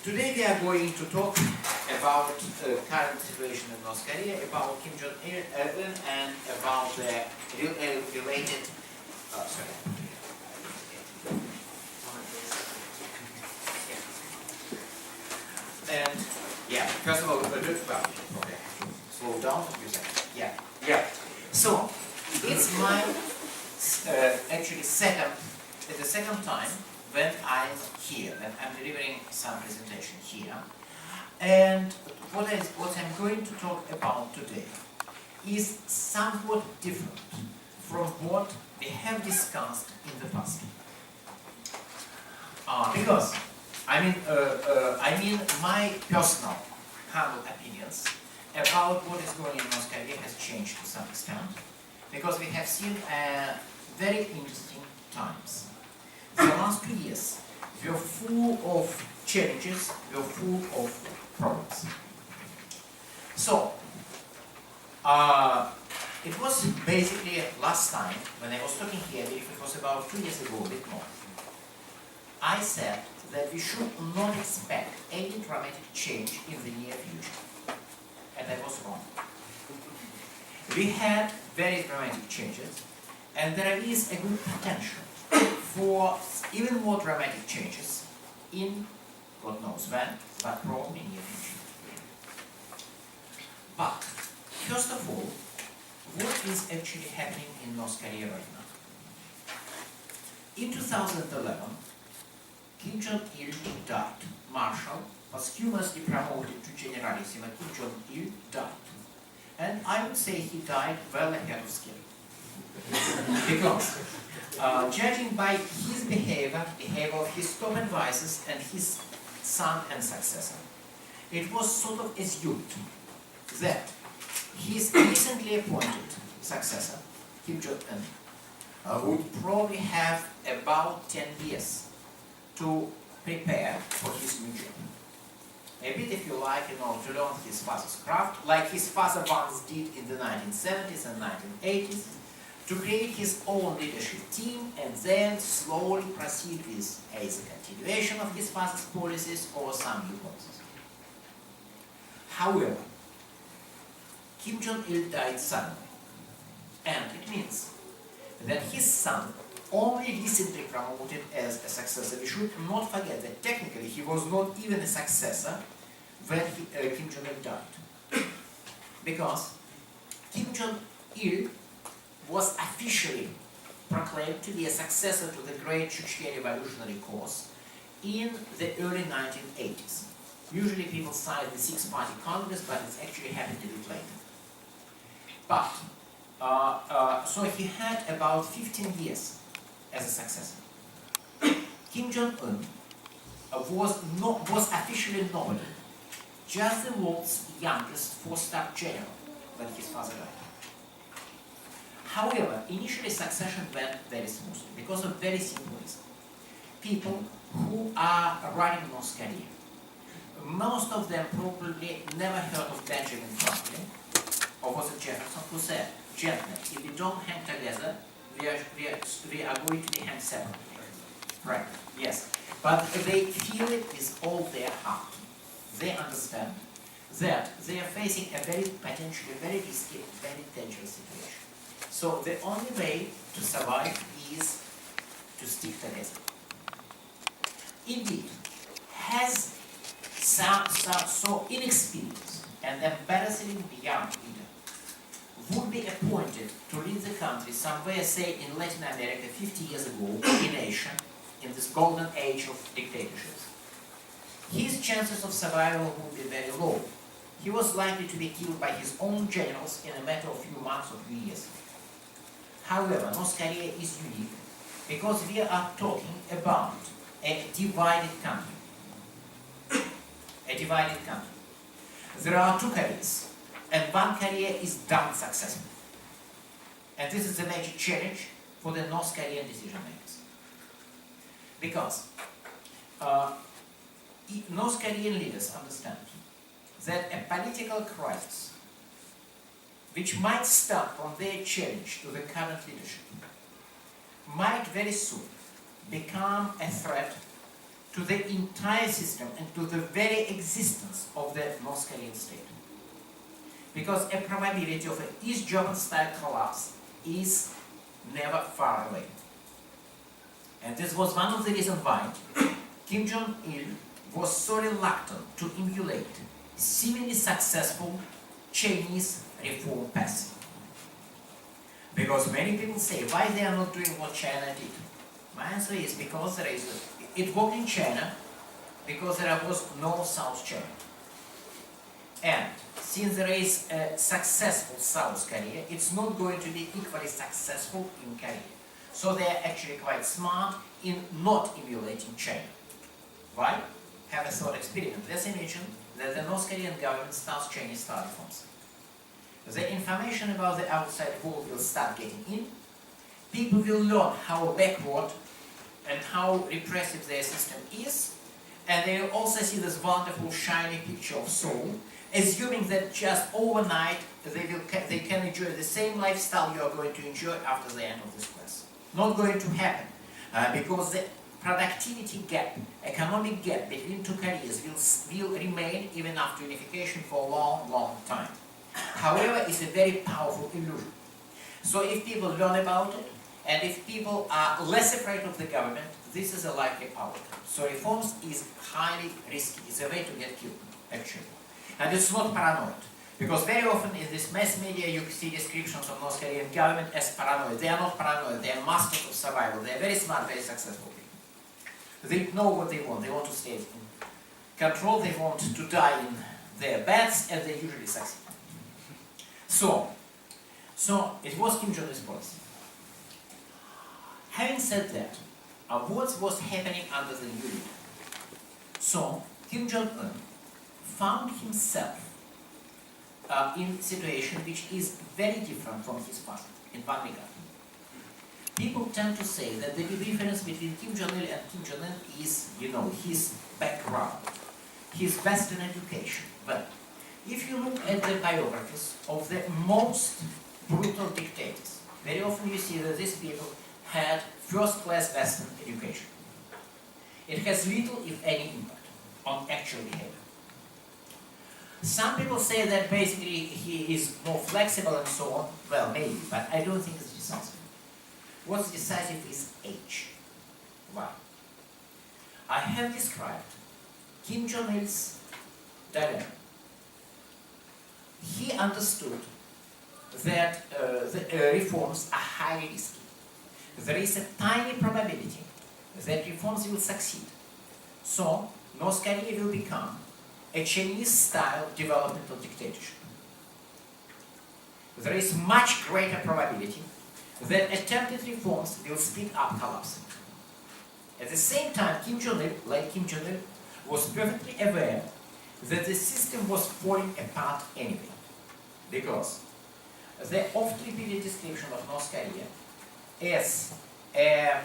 Today we are going to talk about current situation in North Korea, about Kim Jong Un, and about the related. And yeah, first of all, okay, slow down for a few seconds. Yeah. So it's my actually the second time when I'm here, and I'm delivering some presentation here. And what I'm going to talk about today is somewhat different from what we have discussed in the past. Because I mean my personal humble opinions about what is going on in North Korea has changed to some extent, because we have seen very interesting times. The last 2 years were full of challenges, were full of problems. So, it was basically last time when I was talking here, if it was about 2 years ago, a bit more, I said that we should not expect any dramatic change in the near future. And I was wrong. We had very dramatic changes, and there is a good potential for even more dramatic changes in God knows when, but probably near future. But first of all, what is actually happening in North Korea right now? In 2011, Kim Jong-il died. Marshal, posthumously promoted to generalissimo, Kim Jong-il died. And I would say he died well ahead of schedule. Because judging by his behavior of his top advisors and his son and successor, it was sort of assumed that his recently appointed successor, Kim Jong Un, would probably have about 10 years to prepare for his new job. A bit, if you like, to learn his father's craft, like his father once did in the 1970s and 1980s, to create his own leadership team and then slowly proceed with either continuation of his father's policies or some new policies. However, Kim Jong-il died suddenly, and it means that his son, only recently promoted as a successor, we should not forget that technically he was not even a successor when Kim Jong-il died. Because Kim Jong-il was officially proclaimed to be a successor to the great Chechen revolutionary cause in the early 1980s. Usually people cite the Six-Party Congress, but it's actually happened a bit later. But, so he had about 15 years as a successor. Kim Jong-un was officially nominated just the world's youngest four-star general when his father died. However, initially succession went very smoothly because of very simple reason. People who are running North Korea, most of them probably never heard of Benjamin Franklin, or was it Jefferson, who said, "Gentlemen, if we don't hang together, we are going to be hanged separately." Right? Yes. But they feel it with all their heart. They understand that they are facing a potentially very risky, very dangerous situation. So the only way to survive is to stick together. Indeed, has so inexperienced and embarrassingly young leader would be appointed to lead the country somewhere, say, in Latin America 50 years ago, in Asia, in this golden age of dictatorships, his chances of survival would be very low. He was likely to be killed by his own generals in a matter of few months or few years. However, North Korea is unique because we are talking about a divided country. A divided country. There are two Koreas, and one Korea is done successfully. And this is the major challenge for the North Korean decision makers. Because North Korean leaders understand that a political crisis which might start from their challenge to the current leadership might very soon become a threat to the entire system and to the very existence of the North Korean state. Because a probability of an East German style collapse is never far away. And this was one of the reasons why Kim Jong-il was so reluctant to emulate seemingly successful Chinese reform path. Because many people say, why they are not doing what China did? My answer is because it worked in China because there was no South China. And since there is a successful South Korea, it's not going to be equally successful in Korea. So they are actually quite smart in not emulating China. Why? Have a thought experiment. Let's imagine that the North Korean government starts Chinese style reforms. The information about the outside world will start getting in. People will learn how backward and how repressive their system is, and they will also see this wonderful shiny picture of Seoul, assuming that just overnight they can enjoy the same lifestyle you are going to enjoy after the end of this class. Not going to happen, because the productivity gap, economic gap between two Koreas will remain even after unification for a long, long time. However, it's a very powerful illusion. So if people learn about it, and if people are less afraid of the government, this is a likely outcome. So reforms is highly risky. It's a way to get killed, actually. And it's not paranoid. Because very often in this mass media you see descriptions of North Korean government as paranoid. They are not paranoid, they are masters of survival. They are very smart, very successful people. They know what they want. They want to stay in control, they want to die in their beds, and they usually succeed. So it was Kim Jong-un's policy. Having said that, what was happening under the new leader? So Kim Jong-un found himself in a situation which is very different from his past in one regard. People tend to say that the difference between Kim Jong-il and Kim Jong-un is, his background, his Western education. But if you look at the biographies of the most brutal dictators, very often you see that these people had first-class Western education. It has little, if any, impact on actual behavior. Some people say that basically he is more flexible and so on. Well, maybe, but I don't think it's decisive. What's decisive is age. Why? I have described Kim Jong-il's dilemma. He understood that the reforms are highly risky. There is a tiny probability that reforms will succeed. So, North Korea will become a Chinese-style developmental dictatorship. There is much greater probability that attempted reforms will speed up collapsing. At the same time, Kim Jong-il, like Kim Jong-il, was perfectly aware that the system was falling apart anyway, because the oft-repeated description of North Korea as a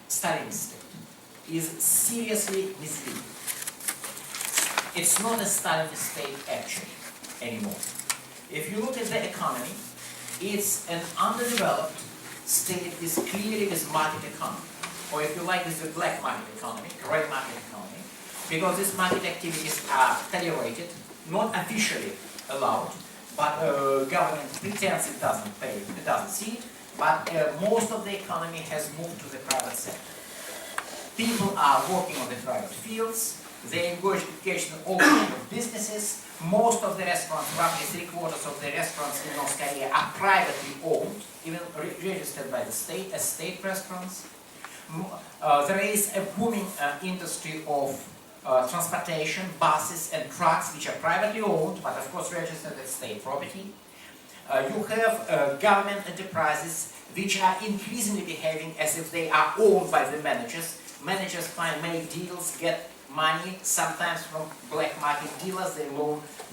Stalinist state is seriously misleading. It's not a Stalinist state actually anymore. If you look at the economy, it's an underdeveloped state is clearly this market economy. Or if you like, this is a black market economy, gray market economy, because these market activities are tolerated, not officially allowed, but government pretends it doesn't pay, it doesn't see it, but most of the economy has moved to the private sector. People are working on the private fields, they engage in all kinds of businesses. Most of the restaurants, roughly 3/4 of the restaurants in North Korea are privately owned, even registered by the state as state restaurants. There is a booming industry of transportation, buses and trucks, which are privately owned, but of course registered as state property. You have government enterprises which are increasingly behaving as if they are owned by the managers. Managers make deals, get money, sometimes from black market dealers,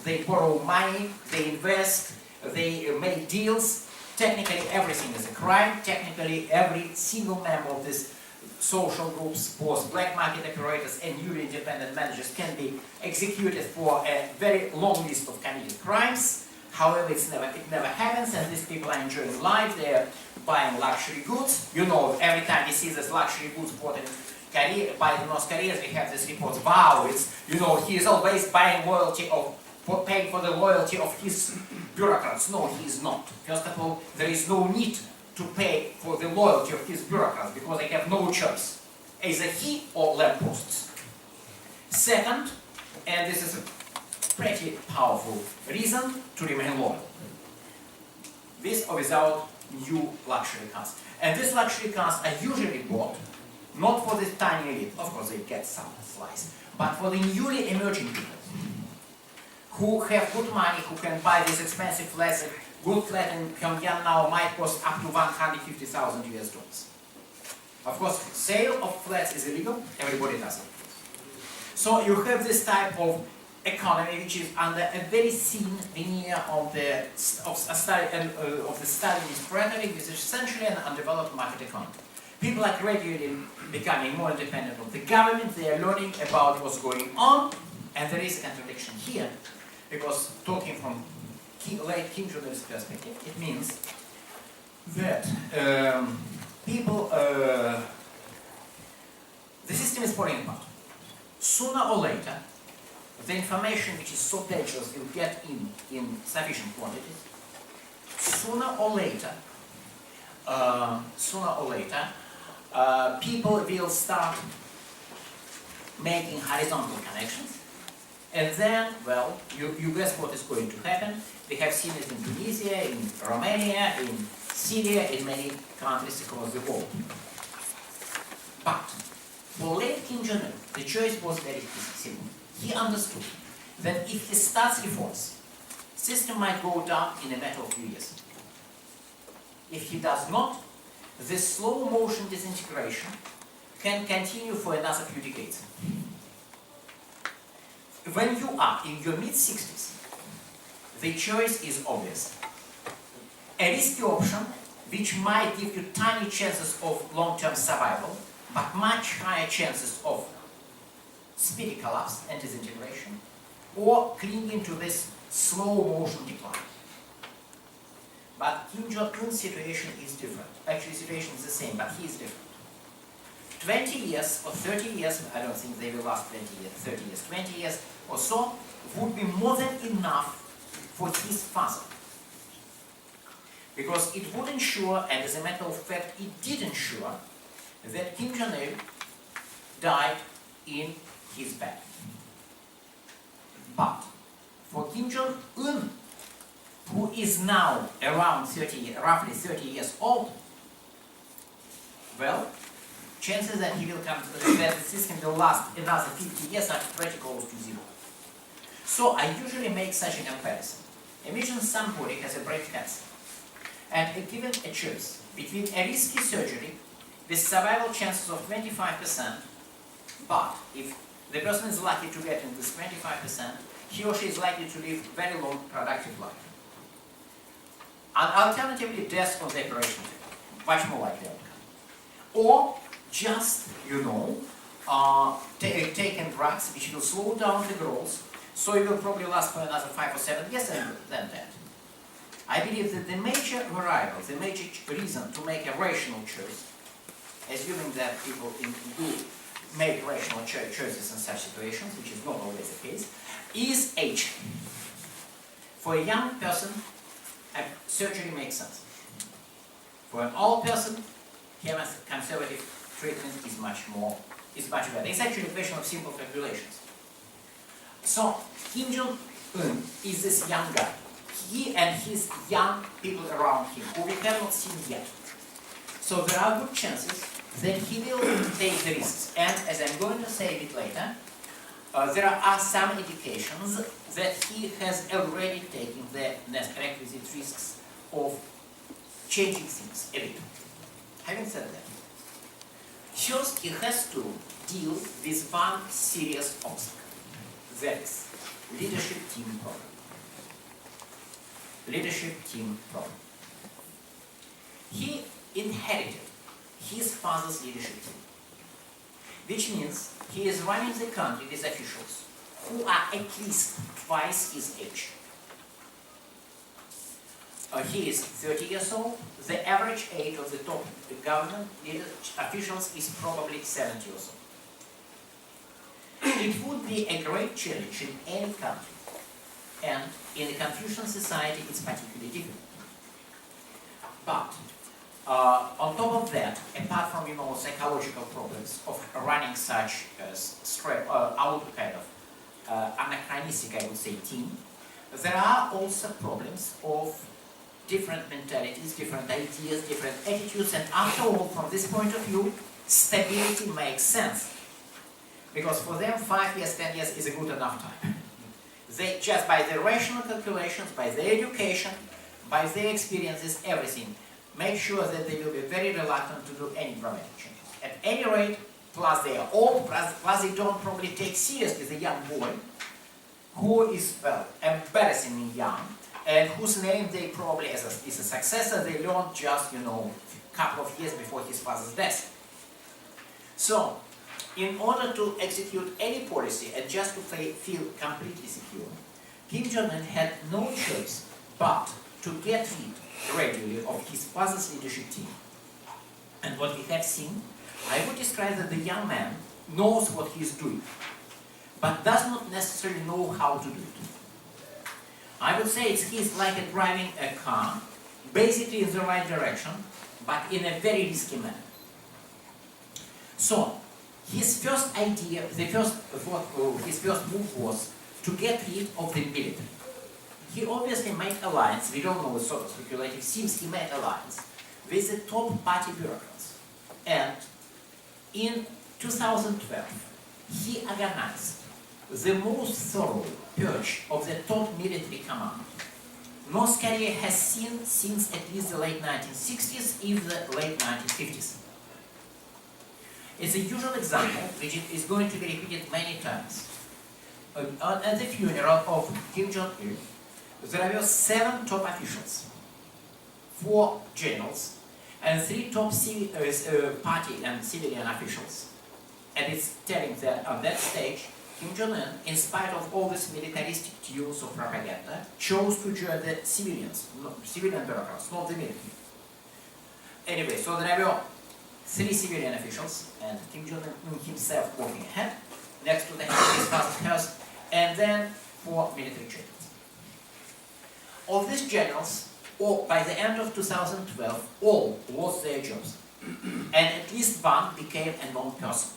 they borrow money, they invest, they make deals. Technically everything is a crime. Technically every single member of this social groups, both black market operators and newly independent managers, can be executed for a very long list of committed crimes. However, it never happens, and these people are enjoying life. They're buying luxury goods. You know, every time you see this luxury goods bought in Korea, by the North Koreans, we have this report. Wow, it's, you know, he is always buying paying for the loyalty of his bureaucrats. No, he is not. First of all, there is no need to pay for the loyalty of his bureaucrats because they have no choice, either he or lampposts. Second, and this is a pretty powerful reason to remain loyal, with or without new luxury cars. And these luxury cars are usually bought not for the tiny elite, of course they get some slice, but for the newly emerging people who have good money, who can buy these expensive flats. A good flat in Pyongyang now might cost up to 150,000 US dollars. Of course, sale of flats is illegal, everybody does it. So you have this type of economy which is under a very thin veneer of the Stalinist rhetoric, which is essentially an undeveloped market economy. People are gradually becoming more independent of the government, they are learning about what's going on, and there is a contradiction here, because talking from late Kim Jong Un's perspective, it means that people, the system is falling apart. Sooner or later, the information which is so dangerous will get in sufficient quantities. Sooner or later, people will start making horizontal connections, and then, well, you guess what is going to happen. We have seen it in Tunisia, in Romania, in Syria, in many countries across the world. But for late Kim Jong Un, the choice was very simple. He understood that if he starts reforms, system might go down in a matter of few years. If he does not, the slow motion disintegration can continue for another few decades. When you are in your mid-60s, the choice is obvious. A risky option, which might give you tiny chances of long-term survival, but much higher chances of speedy collapse and disintegration, or clinging to this slow motion decline. But Kim Jong Un's situation is different. Actually, the situation is the same, but he is different. 20 years or 30 years, I don't think they will last 20 years, 30 years, 20 years or so, would be more than enough for his father. Because it would ensure, and as a matter of fact, it did ensure, that Kim Jong-il died in his bed. But for Kim Jong-un, who is now around roughly 30 years old, well, chances that he will come to that the system will last another 50 years are pretty close to zero. So I usually make such a comparison. Imagine somebody has a brain cancer, and given a choice between a risky surgery with survival chances of 25%, but if the person is lucky to get in this 25%, he or she is likely to live very long, productive life. And alternatively, death on the operation table, much more likely outcome. Or just, taking drugs which will slow down the growth, so it will probably last for another 5 or 7 years and then that. I believe that the major variable, the major reason to make a rational choice, assuming that people do make rational choices in such situations, which is not always the case, is age. For a young person, surgery makes sense. For an old person, conservative treatment is much better. It's actually a question of simple calculations. So Kim Jong-un is this young guy. He and his young people around him, who we have not seen yet. So there are good chances that he will take the risks. And as I'm going to say a bit later, there are some indications that he has already taken the requisite risks of changing things a bit. Having said that, first he has to deal with one serious obstacle. That is leadership team problem. Leadership team problem. He inherited his father's leadership team, which means he is running the country with officials who are at least twice his age. he is 30 years old. The average age of the top government officials is probably 70 years old. It would be a great challenge in any country, and in a Confucian society it's particularly difficult. But on top of that, apart from psychological problems of running such out kind of anachronistic, I would say, team, there are also problems of different mentalities, different ideas, different attitudes, and after all, from this point of view, stability makes sense. Because for them, 5 years, 10 years is a good enough time. They just by their rational calculations, by their education, by their experiences, everything, make sure that they will be very reluctant to do any dramatic changes. At any rate, plus they are old, plus they don't probably take seriously the young boy, who is, well, embarrassingly young, and whose name they probably, is a successor, they learned just, a couple of years before his father's death. So, in order to execute any policy and just to feel completely secure, Kim Jong Un had no choice but to get rid gradually of his father's leadership team. And what we have seen, I would describe that the young man knows what he is doing, but does not necessarily know how to do it. I would say he's like driving a car, basically in the right direction, but in a very risky manner. So, his first idea, his first move was to get rid of the military. He obviously made alliance, we don't know, it's sort of speculative, seems he made alliance with the top party bureaucrats. And in 2012, he organized the most thorough purge of the top military command North Korea has seen since at least the late 1960s, if the late 1950s. It's a usual example, which is going to be repeated many times. At the funeral of Kim Jong-il, there were 7 top officials, 4 generals, and 3 top party and civilian officials. And it's telling that on that stage, Kim Jong-un, in spite of all this militaristic tools of propaganda, chose to join the civilians, civilian bureaucrats, not the military. Anyway, so there were 3 civilian officials, and Kim Jong-un himself walking ahead, next to the head of his father's house, and then 4 military generals. Of these generals, by the end of 2012, all lost their jobs, and at least one became a known person,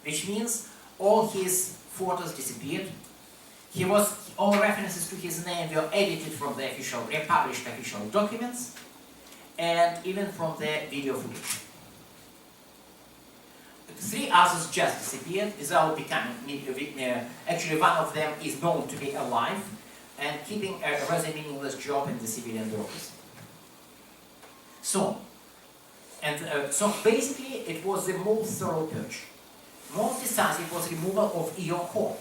which means all his photos disappeared. All references to his name were edited from the republished official documents, and even from the video footage. 3 others just disappeared without becoming, actually one of them is known to be alive and keeping a rather meaningless job in the civilian bureaucracy. So basically it was the most thorough purge. Most decisive was removal of Jong-il,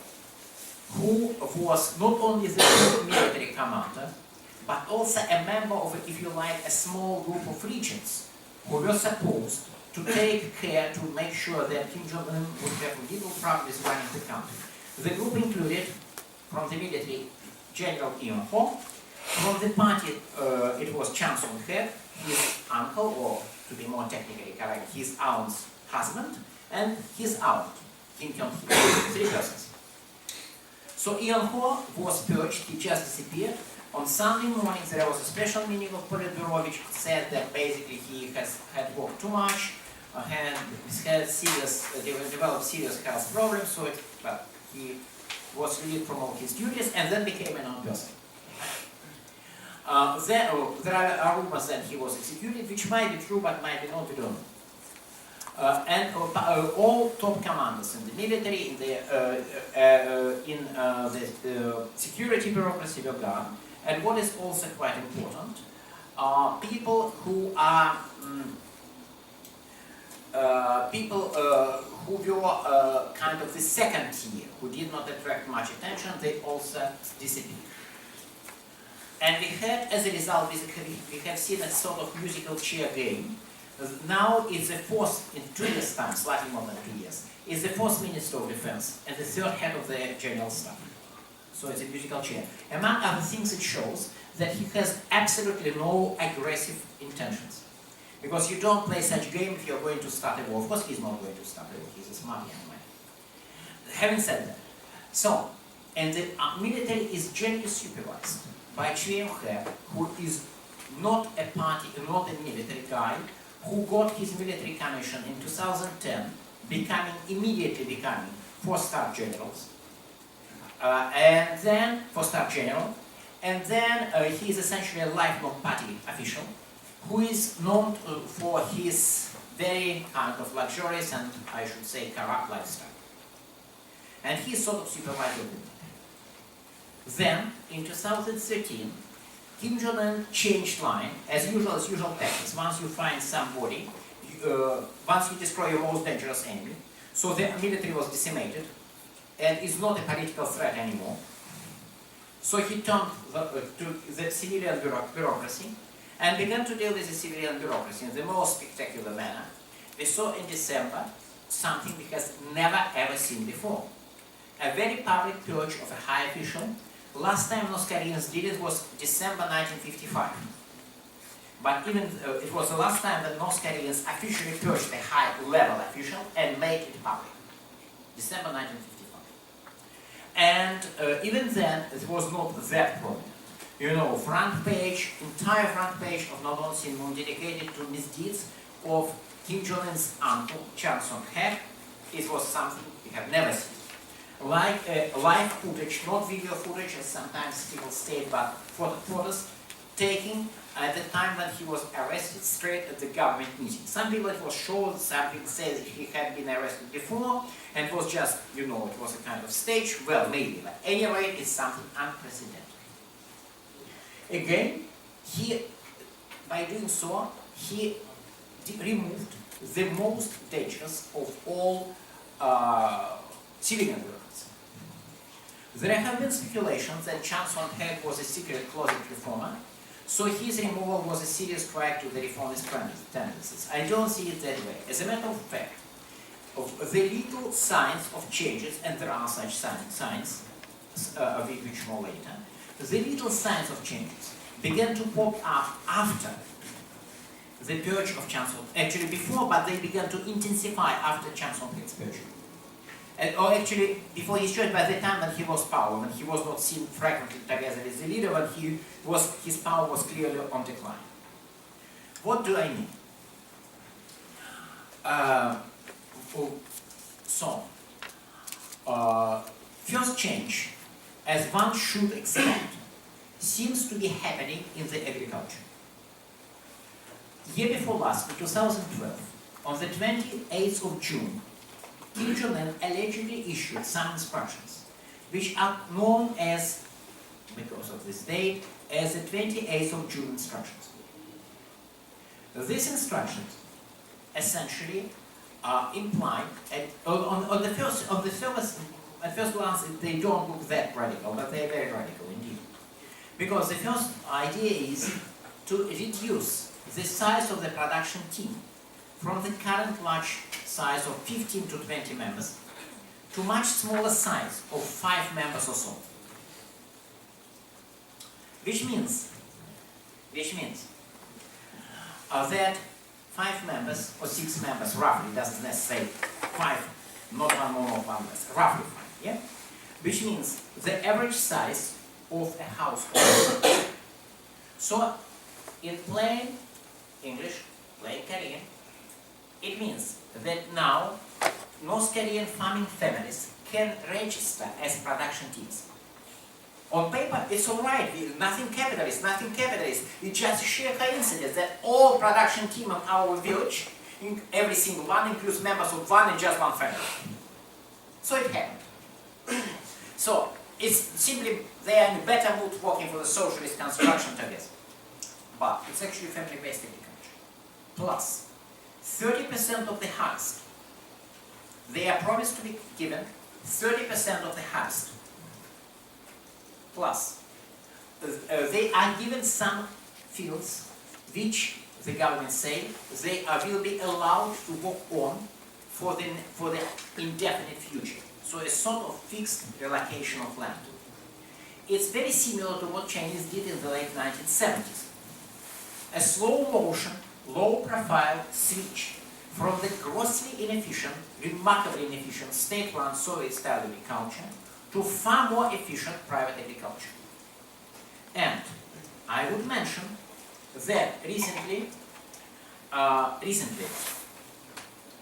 who was not only the military commander, but also a member of, if you like, a small group of regents who were supposed to take care to make sure that Kim Jong-un would have little problems running the country. The group included, from the military, General Jong-il, from the party it was Chang Song-he, his uncle, or to be more technically correct, his aunt's husband, and his aunt, Kim Jong-il, 3 persons. So Jong-il was purged, he just disappeared. On Sunday morning there was a special meeting of Politburo which said that basically he had worked too much, had developed serious health problems, but he was relieved from all his duties and then became a non-person. There are rumors that he was executed, which might be true but might be not, we don't know. And all top commanders in the military, in the security bureaucracy were gone. And what is also quite important, people who are who were kind of the second tier, who did not attract much attention, they also disappeared. And we had, as a result, we have seen a sort of musical chair game. Now it's the 4th, in 2 years' time, slightly more than 2 years, is the 4th Minister of Defense and the 3rd head of the General Staff. So it's a musical chair. Among other things, it shows that he has absolutely no aggressive intentions. Because you don't play such game if you're going to start a war. Of course, he's not going to start a war. He's a smart young man. Having said that, so, and the military is generally supervised by Chiang He, who is not a party, not a military guy, who got his military commission in 2010, immediately becoming four-star generals, and then four-star general, and then he is essentially a lifelong party official, who is known for his very kind of luxurious and, I should say, corrupt lifestyle. And he sort of supervised the military. Then, in 2013, Kim Jong Un changed line, as usual practice. Once you find somebody, once you destroy your most dangerous enemy, so the military was decimated, and is not a political threat anymore. So he turned to the civilian bureaucracy, and began to deal with the civilian bureaucracy in the most spectacular manner. We saw in December something we has never ever seen before. A very public purge of a high official. Last time North Koreans did it was December 1955. But even it was the last time that North Koreans officially purged a high-level official and made it public. December 1955. And even then, it was not that prominent. You know, front page, entire front page of not only Sinmun dedicated to misdeeds of Kim Jong Un's uncle, Chan Song-he. It was something we have never seen. Like live footage, not video footage as sometimes people state, but photos taken at the time when he was arrested straight at the government meeting. Some people it was shown, some people say that he had been arrested before, and it was just, you know, it was a kind of stage, well, maybe, but anyway, it's something unprecedented. Again, by doing so, he removed the most dangerous of all civilian bureaucrats. There have been speculations that Chan Song-he was a secret closet reformer, so his removal was a serious crack to the reformist tendencies. I don't see it that way. As a matter of fact, of the little signs of changes, and there are such signs, of which more later, the little signs of changes began to pop up after the purge of Chan Song-he. Actually before, but they began to intensify after Chan Song-he's purge. Or actually, before his choice, by the time when he was power, when he was not seen frequently together with the leader, when his power was clearly on decline. What do I mean? First change, as one should expect, seems to be happening in the agriculture. Year before last, in 2012, on the 28th of June, Kim Jong Un allegedly issued some instructions, which are known as, because of this date, as the 28th of June instructions. These instructions essentially imply, at first glance, they don't look that radical, but they're very radical indeed. Because the first idea is to reduce the size of the production team from the current large size of 15 to 20 members to much smaller size of 5 members or so. Which means that 5 members or 6 members, roughly, doesn't necessarily 5, not one more, not one less, roughly 5, yeah? Which means the average size of a household. So, in plain English, plain Korean, it means that now North Korean farming families can register as production teams. On paper, it's all right. Nothing capitalist. It's just a sheer coincidence that all production team of our village, every single one, includes members of one and just one family. So it happened. So it's simply they are in a better mood working for the socialist construction together. But it's actually family-based agriculture. Plus, 30% of the harvest. They are promised to be given 30% of the harvest. Plus, they are given some fields which the government say they will be allowed to work on for the indefinite future. So a sort of fixed relocation of land. it's very similar to what Chinese did in the late 1970s. A slow motion, low profile switch from the grossly inefficient, remarkably inefficient state-run Soviet-style agriculture to far more efficient private agriculture. And I would mention that recently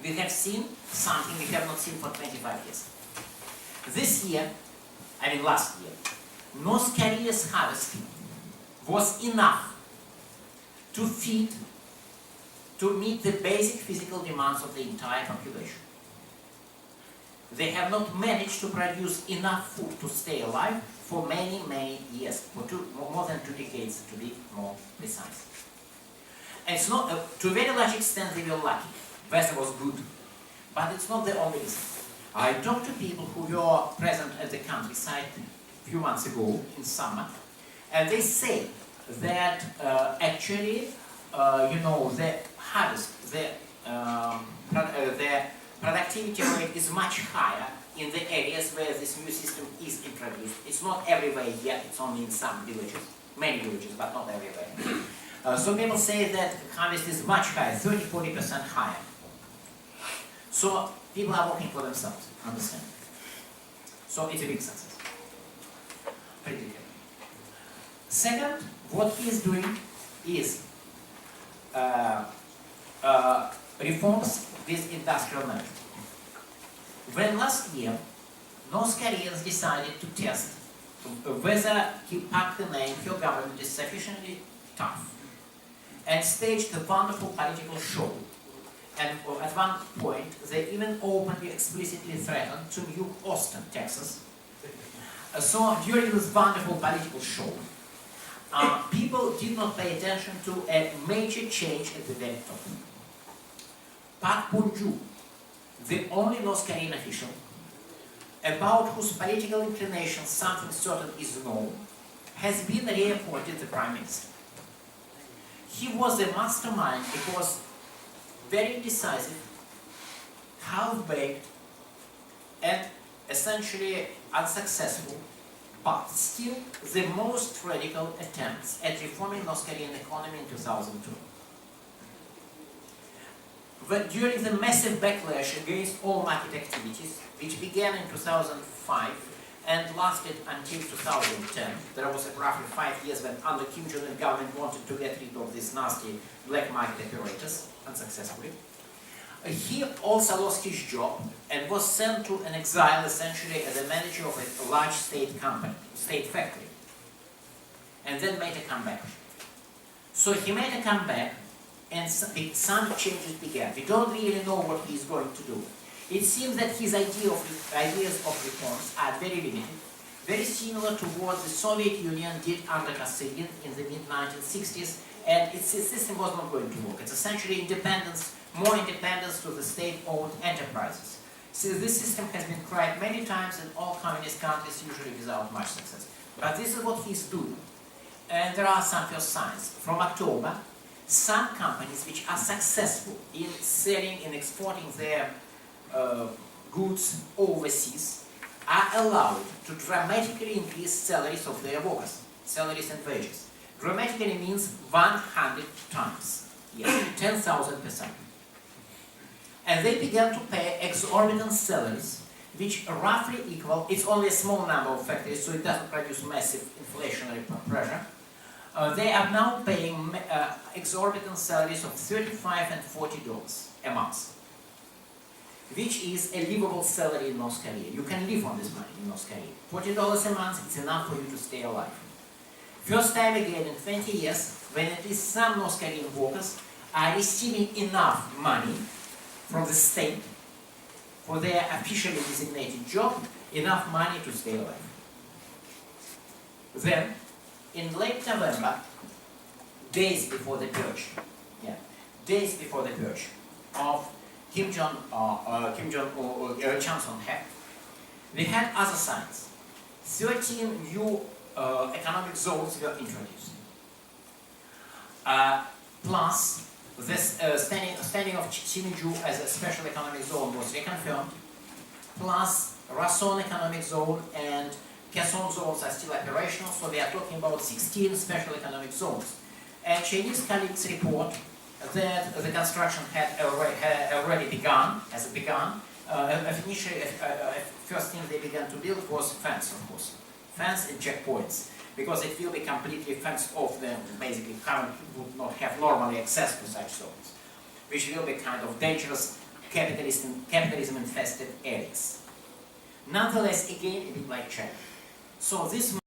we have seen something we have not seen for 25 years. This year, I mean last year, North Korea's harvest was enough to meet the basic physical demands of the entire population. They have not managed to produce enough food to stay alive for many, many years, for more than 2 decades to be more precise. It's not, to a very large extent they were lucky. Weather was good, but it's not the only reason. I talked to people who were present at the countryside a few months ago in summer, and they say that actually, the harvest, the productivity rate is much higher in the areas where this new system is introduced. It's not everywhere yet, it's only in some villages, many villages, but not everywhere. So people say that harvest is much higher, 30–40% higher. So people are working for themselves, understand? So it's a big success. Pretty clear. Second, what he is doing is reforms with industrial management. When last year, North Koreans decided to test whether Park Geun-hye government is sufficiently tough, and staged a wonderful political show. And at one point, they even openly, explicitly threatened to nuke Austin, Texas. So during this wonderful political show, people did not pay attention to a major change at the very top. Park Purging, the only North Korean official about whose political inclination something certain is known, has been reappointed the Prime Minister. He was a mastermind because very decisive, half-baked, and essentially unsuccessful, but still the most radical attempts at reforming North Korean economy in 2002. But during the massive backlash against all market activities, which began in 2005 and lasted until 2010, there was roughly 5 years when under Kim Jong Un government wanted to get rid of these nasty black market operators, unsuccessfully. He also lost his job and was sent to an exile essentially as a manager of a large state company, state factory, and then made a comeback. So he made a comeback and some changes began. We don't really know what he's going to do. It seems that his ideas of reforms are very limited, very similar to what the Soviet Union did under Kosygin in the mid-1960s, and its system was not going to work. It's essentially independence, more independence to the state-owned enterprises. So this system has been tried many times in all communist countries, usually without much success. But this is what he's doing. And there are some first signs. From October, some companies which are successful in selling and exporting their goods overseas are allowed to dramatically increase salaries of their workers, salaries and wages. Dramatically means 100 times, yes, 10,000%. And they began to pay exorbitant salaries, which roughly equal, it's only a small number of factories, so it doesn't produce massive inflationary pressure. They are now paying exorbitant salaries of $35 and $40 a month, which is a livable salary in North Korea. You can live on this money in North Korea. $40 a month, it's enough for you to stay alive. First time again in 20 years, when at least some North Korean workers are receiving enough money from the state for their officially designated job, enough money to stay alive. Then, in late November, days before the purge of Kim Jong Un, we had other signs. 13 new economic zones were introduced. Plus, this standing of Sinju as a special economic zone was reconfirmed. Plus, Rason economic zone and Kherson zones are still operational, so we are talking about 16 special economic zones. And Chinese colleagues report that the construction had already begun. Initially, first thing they began to build was fence, of course. Fence and checkpoints, because it will be completely fenced off. Then basically current would not have normally access to such zones, which will be kind of dangerous capitalism-infested areas. Nonetheless, again, a bit like China. So this